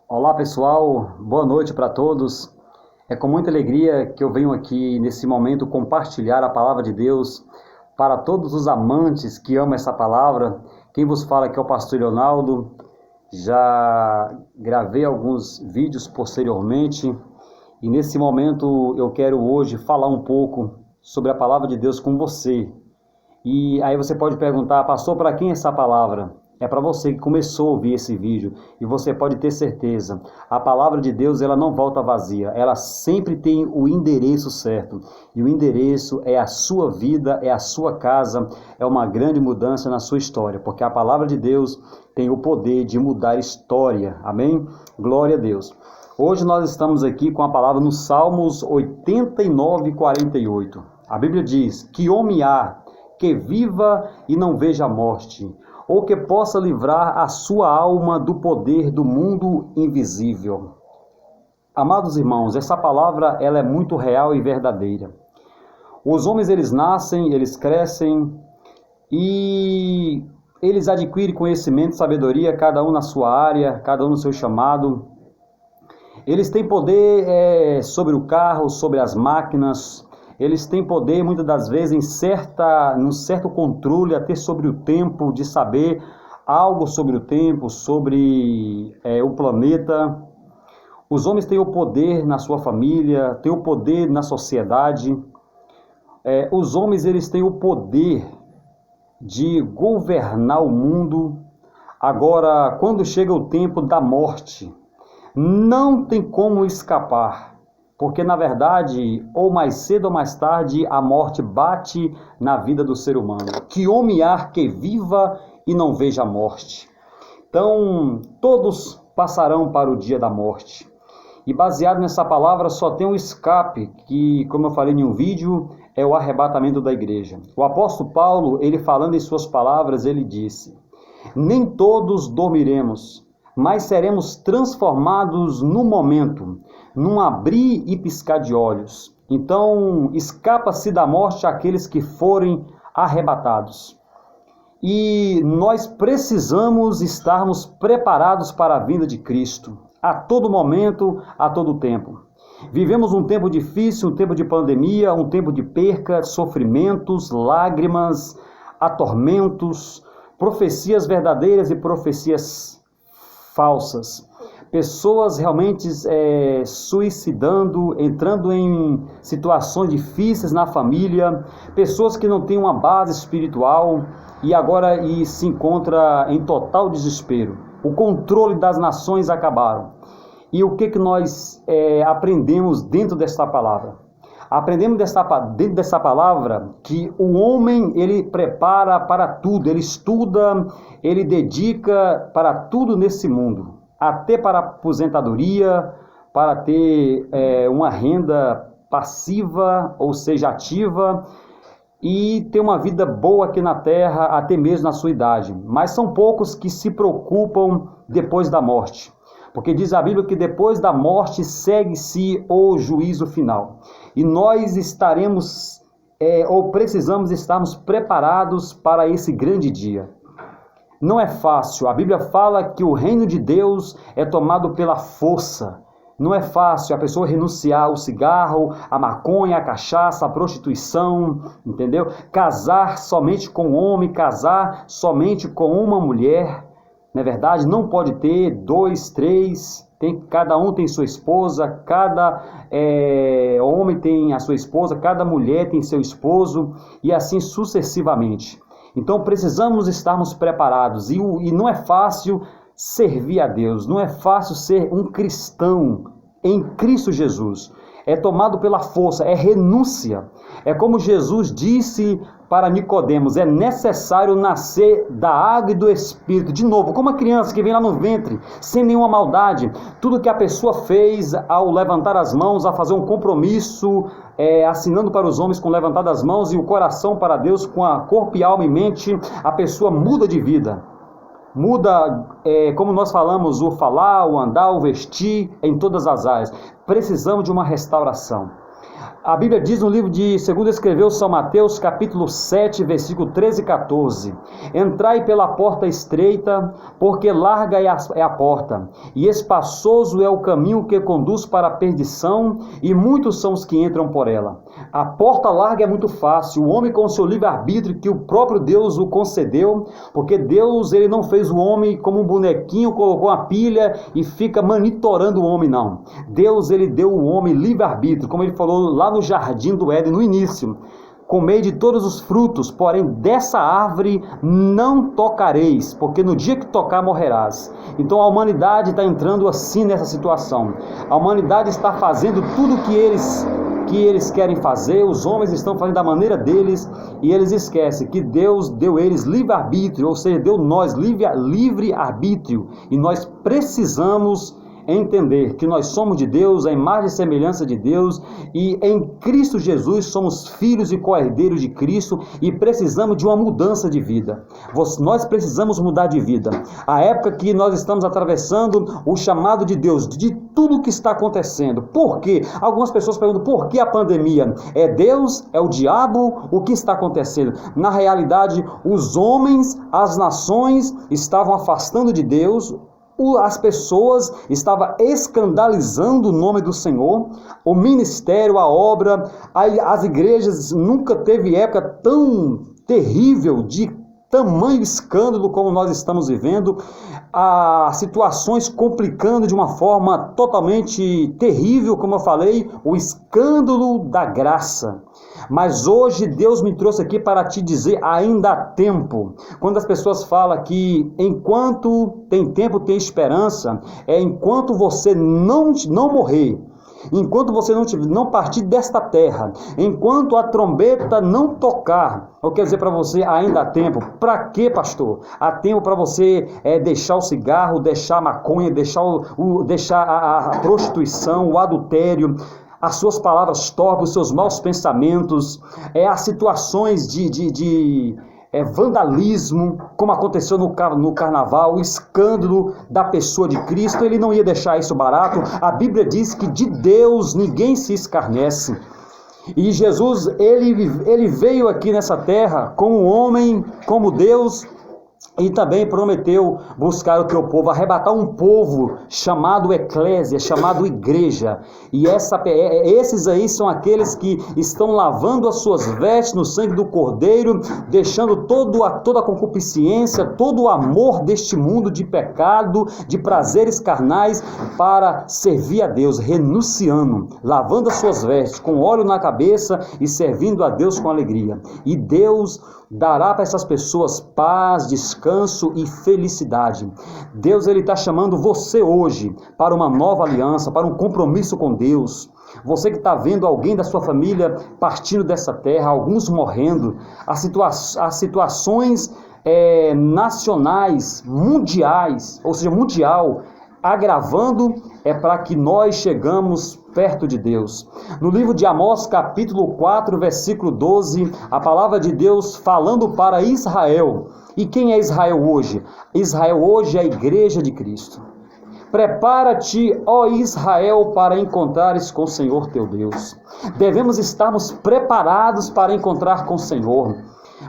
Olá pessoal, boa noite para todos. É com muita alegria que eu venho aqui nesse momento compartilhar a palavra de Deus para todos os amantes que amam essa palavra. Quem vos fala aqui é o pastor Leonardo. Já gravei alguns vídeos posteriormente e nesse momento eu quero hoje falar um pouco sobre a palavra de Deus com você. E aí você pode perguntar, pastor, para quem é essa palavra? É para você que começou a ouvir esse vídeo e você pode ter certeza, a palavra de Deus ela não volta vazia, ela sempre tem o endereço certo. E o endereço é a sua vida, é a sua casa, é uma grande mudança na sua história, porque a palavra de Deus tem o poder de mudar história, amém? Glória a Deus. Hoje nós estamos aqui com a palavra no Salmos 89, 48. A Bíblia diz, que homem há que viva e não veja a morte, ou que possa livrar a sua alma do poder do mundo invisível. Amados irmãos, essa palavra ela é muito real e verdadeira. Os homens eles nascem, eles crescem e eles adquirem conhecimento, sabedoria, cada um na sua área, cada um no seu chamado. Eles têm poder sobre o carro, sobre as máquinas. Eles têm poder, muitas das vezes, num certo controle, até sobre o tempo, de saber algo sobre o tempo, sobre o planeta. Os homens têm o poder na sua família, têm o poder na sociedade. Os homens eles têm o poder de governar o mundo. Agora, quando chega o tempo da morte, não tem como escapar. Porque, na verdade, ou mais cedo ou mais tarde, a morte bate na vida do ser humano. Que homem há que viva e não veja a morte. Então, todos passarão para o dia da morte. E baseado nessa palavra, só tem um escape, que, como eu falei em um vídeo, é o arrebatamento da igreja. O apóstolo Paulo, ele falando em suas palavras, ele disse, nem todos dormiremos, mas seremos transformados no momento, num abrir e piscar de olhos. Então, escapa-se da morte aqueles que forem arrebatados. E nós precisamos estarmos preparados para a vinda de Cristo, a todo momento, a todo tempo. Vivemos um tempo difícil, um tempo de pandemia, um tempo de perca, sofrimentos, lágrimas, atormentos, profecias verdadeiras e profecias falsas. Pessoas realmente suicidando, entrando em situações difíceis na família, pessoas que não têm uma base espiritual e se encontra em total desespero. O controle das nações acabaram. E o que nós aprendemos dentro desta palavra? Aprendemos dentro dessa palavra que o homem ele prepara para tudo, ele estuda, ele dedica para tudo nesse mundo, até para a aposentadoria, para ter uma renda passiva, ou seja, ativa, e ter uma vida boa aqui na terra, até mesmo na sua idade. Mas são poucos que se preocupam depois da morte. Porque diz a Bíblia que depois da morte segue-se o juízo final. E nós estaremos, ou precisamos estarmos preparados para esse grande dia. Não é fácil. A Bíblia fala que o reino de Deus é tomado pela força. Não é fácil a pessoa renunciar ao cigarro, à maconha, à cachaça, à prostituição, entendeu? Casar somente com um homem, casar somente com uma mulher. Não é verdade? Não pode ter 2, 3, cada um tem sua esposa, cada homem tem a sua esposa, cada mulher tem seu esposo e assim sucessivamente. Então precisamos estarmos preparados e não é fácil servir a Deus, não é fácil ser um cristão em Cristo Jesus. É tomado pela força, é renúncia. É como Jesus disse para Nicodemos, é necessário nascer da água e do Espírito. De novo, como a criança que vem lá no ventre, sem nenhuma maldade. Tudo que a pessoa fez ao levantar as mãos, a fazer um compromisso, assinando para os homens com levantar das mãos e o coração para Deus com a corpo e alma e mente, a pessoa muda de vida. Muda, como nós falamos, o falar, o andar, o vestir, em todas as áreas. Precisamos de uma restauração. A Bíblia diz no livro de 2 escreveu São Mateus, capítulo 7, versículo 13 e 14: Entrai pela porta estreita, porque larga é a porta, e espaçoso é o caminho que conduz para a perdição, e muitos são os que entram por ela. A porta larga é muito fácil, o homem com o seu livre-arbítrio, que o próprio Deus o concedeu, porque Deus ele não fez o homem como um bonequinho, colocou uma pilha e fica monitorando o homem, não. Deus ele deu ao homem livre-arbítrio, como ele falou lá no jardim do Éden, no início: comei de todos os frutos, porém dessa árvore não tocareis, porque no dia que tocar morrerás. Então a humanidade está entrando assim nessa situação. A humanidade está fazendo tudo que eles querem fazer, os homens estão fazendo da maneira deles, e eles esquecem que Deus deu eles livre-arbítrio, ou seja, deu nós livre-arbítrio, e nós precisamos entender que nós somos de Deus, a imagem e semelhança de Deus, e em Cristo Jesus somos filhos e co-herdeiros de Cristo, e precisamos de uma mudança de vida. Nós precisamos mudar de vida. A época que nós estamos atravessando, o chamado de Deus, de tudo que está acontecendo. Por quê? Algumas pessoas perguntam: por que a pandemia? É Deus? É o diabo? O que está acontecendo? Na realidade, os homens, as nações estavam afastando de Deus, as pessoas estavam escandalizando o nome do Senhor, o ministério, a obra, as igrejas. Nunca teve época tão terrível, de tamanho escândalo como nós estamos vivendo, as situações complicando de uma forma totalmente terrível, como eu falei, o escândalo da graça. Mas hoje Deus me trouxe aqui para te dizer: ainda há tempo. Quando as pessoas falam que enquanto tem tempo tem esperança, é enquanto você não morrer, enquanto você não partir desta terra, enquanto a trombeta não tocar. Eu quero dizer para você: ainda há tempo. Para quê, pastor? Há tempo para você deixar o cigarro, deixar a maconha, deixar a prostituição, o adultério, as suas palavras torpes, os seus maus pensamentos, as situações de vandalismo, como aconteceu no carnaval, o escândalo da pessoa de Cristo. Ele não ia deixar isso barato. A Bíblia diz que de Deus ninguém se escarnece. E Jesus, ele veio aqui nessa terra como homem, como Deus, e também prometeu buscar o teu povo, arrebatar um povo chamado eclésia, chamado igreja. E esses aí são aqueles que estão lavando as suas vestes no sangue do Cordeiro, deixando toda a concupiscência, todo o amor deste mundo de pecado, de prazeres carnais, para servir a Deus, renunciando, lavando as suas vestes, com óleo na cabeça e servindo a Deus com alegria. E Deus dará para essas pessoas paz, descanso e felicidade. Deus ele está chamando você hoje para uma nova aliança, para um compromisso com Deus. Você que está vendo alguém da sua família partindo dessa terra, alguns morrendo, as situações nacionais, mundiais, ou seja, mundial, agravando, para que nós chegamos perto de Deus. No livro de Amós, capítulo 4, versículo 12, a palavra de Deus falando para Israel. E quem é Israel hoje? Israel hoje é a igreja de Cristo. Prepara-te, ó Israel, para encontrares com o Senhor teu Deus. Devemos estarmos preparados para encontrar com o Senhor.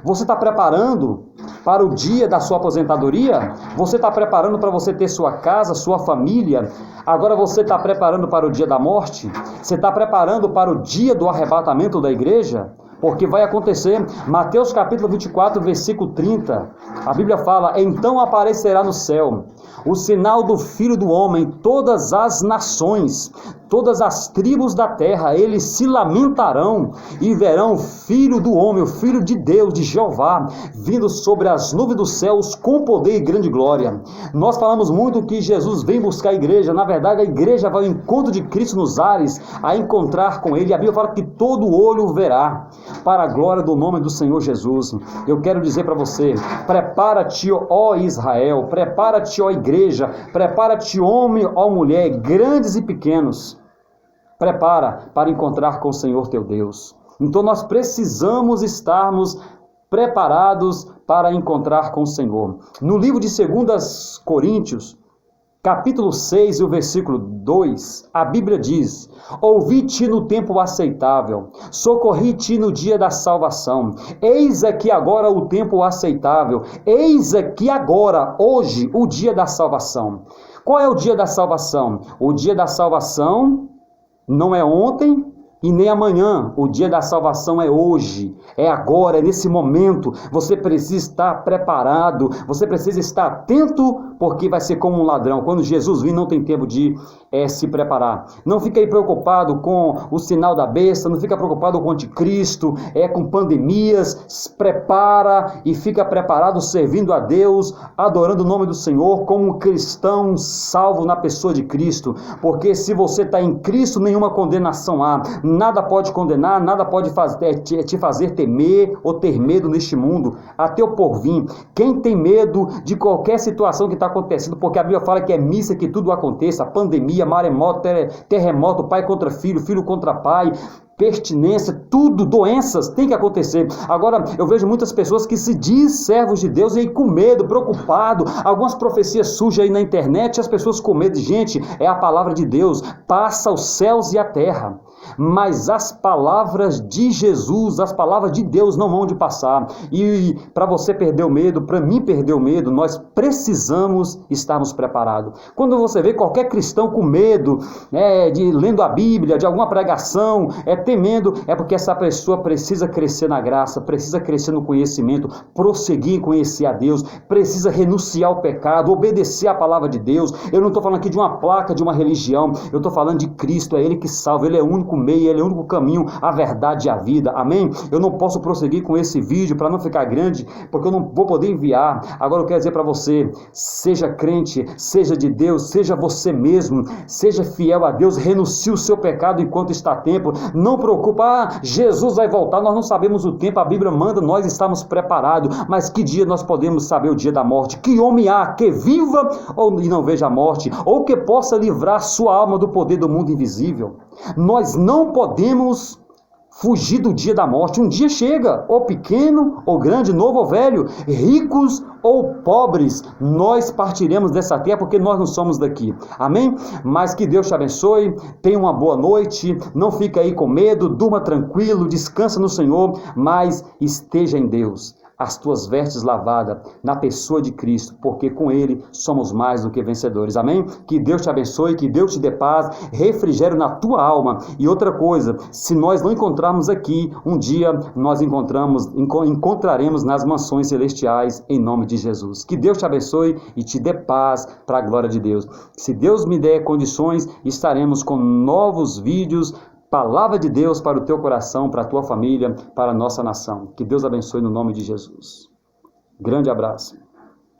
Você está preparando para o dia da sua aposentadoria? Você está preparando para você ter sua casa, sua família? Agora você está preparando para o dia da morte? Você está preparando para o dia do arrebatamento da igreja? Porque vai acontecer. Mateus capítulo 24, versículo 30, a Bíblia fala: então aparecerá no céu o sinal do Filho do Homem, todas as nações, todas as tribos da terra, eles se lamentarão e verão o Filho do Homem, o Filho de Deus, de Jeová, vindo sobre as nuvens dos céus com poder e grande glória. Nós falamos muito que Jesus vem buscar a igreja. Na verdade, a igreja vai ao encontro de Cristo nos ares, a encontrar com Ele. A Bíblia fala que todo olho verá, para a glória do nome do Senhor Jesus. Eu quero dizer para você: prepara-te, ó Israel, prepara-te, ó igreja, prepara-te, homem, ó mulher, grandes e pequenos. Prepara para encontrar com o Senhor teu Deus. Então nós precisamos estarmos preparados para encontrar com o Senhor. No livro de 2 Coríntios, capítulo 6 e o versículo 2, a Bíblia diz: ouvi-te no tempo aceitável, socorri-te no dia da salvação. Eis aqui agora o tempo aceitável, eis aqui agora, hoje, o dia da salvação. Qual é o dia da salvação? O dia da salvação não é ontem e nem amanhã. O dia da salvação é hoje, é agora, é nesse momento. Você precisa estar preparado, você precisa estar atento, porque vai ser como um ladrão. Quando Jesus vir, não tem tempo de se preparar. Não fique aí preocupado com o sinal da besta, não fica preocupado com o anticristo, com pandemias. Se prepara e fica preparado servindo a Deus, adorando o nome do Senhor, como um cristão salvo na pessoa de Cristo. Porque se você está em Cristo, nenhuma condenação há. Nada pode condenar, nada pode te fazer temer ou ter medo neste mundo, até o porvir. Quem tem medo de qualquer situação que está acontecendo, porque a Bíblia fala que é missa que tudo aconteça, pandemia, maremoto, terremoto, pai contra filho, filho contra pai, pestilência, tudo, doenças, tem que acontecer. Agora, eu vejo muitas pessoas que se diz servos de Deus e aí com medo, preocupado, algumas profecias surgem aí na internet, as pessoas com medo. Gente, é a palavra de Deus, passa os céus e a terra, mas as palavras de Jesus, as palavras de Deus não vão de passar. E para você perder o medo, para mim perder o medo, nós precisamos estarmos preparados. Quando você vê qualquer cristão com medo, de lendo a Bíblia, de alguma pregação, temendo, é porque essa pessoa precisa crescer na graça, precisa crescer no conhecimento, prosseguir em conhecer a Deus, precisa renunciar ao pecado, obedecer à palavra de Deus. Eu não estou falando aqui de uma placa, de uma religião, eu estou falando de Cristo, é Ele que salva, Ele é o único meio, Ele é o único caminho, a verdade e a vida, amém? Eu não posso prosseguir com esse vídeo para não ficar grande, porque eu não vou poder enviar. Agora eu quero dizer para você, seja crente, seja de Deus, seja você mesmo, seja fiel a Deus, renuncie o seu pecado enquanto está a tempo. Não preocupa, Jesus vai voltar, nós não sabemos o tempo, a Bíblia manda, nós estamos preparados, mas que dia nós podemos saber o dia da morte? Que homem há que viva e não veja a morte, ou que possa livrar sua alma do poder do mundo invisível? Nós não podemos fugir do dia da morte. Um dia chega, ou pequeno, ou grande, novo ou velho, ricos ou pobres, nós partiremos dessa terra, porque nós não somos daqui, amém? Mas que Deus te abençoe, tenha uma boa noite, não fique aí com medo, durma tranquilo, descansa no Senhor, mas esteja em Deus, as tuas vestes lavadas na pessoa de Cristo, porque com Ele somos mais do que vencedores, amém? Que Deus te abençoe, que Deus te dê paz, refrigério na tua alma. E outra coisa, se nós não encontrarmos aqui, um dia nós encontraremos nas mansões celestiais, em nome de Jesus. Que Deus te abençoe e te dê paz para a glória de Deus. Se Deus me der condições, estaremos com novos vídeos, palavra de Deus para o teu coração, para a tua família, para a nossa nação. Que Deus abençoe no nome de Jesus. Grande abraço.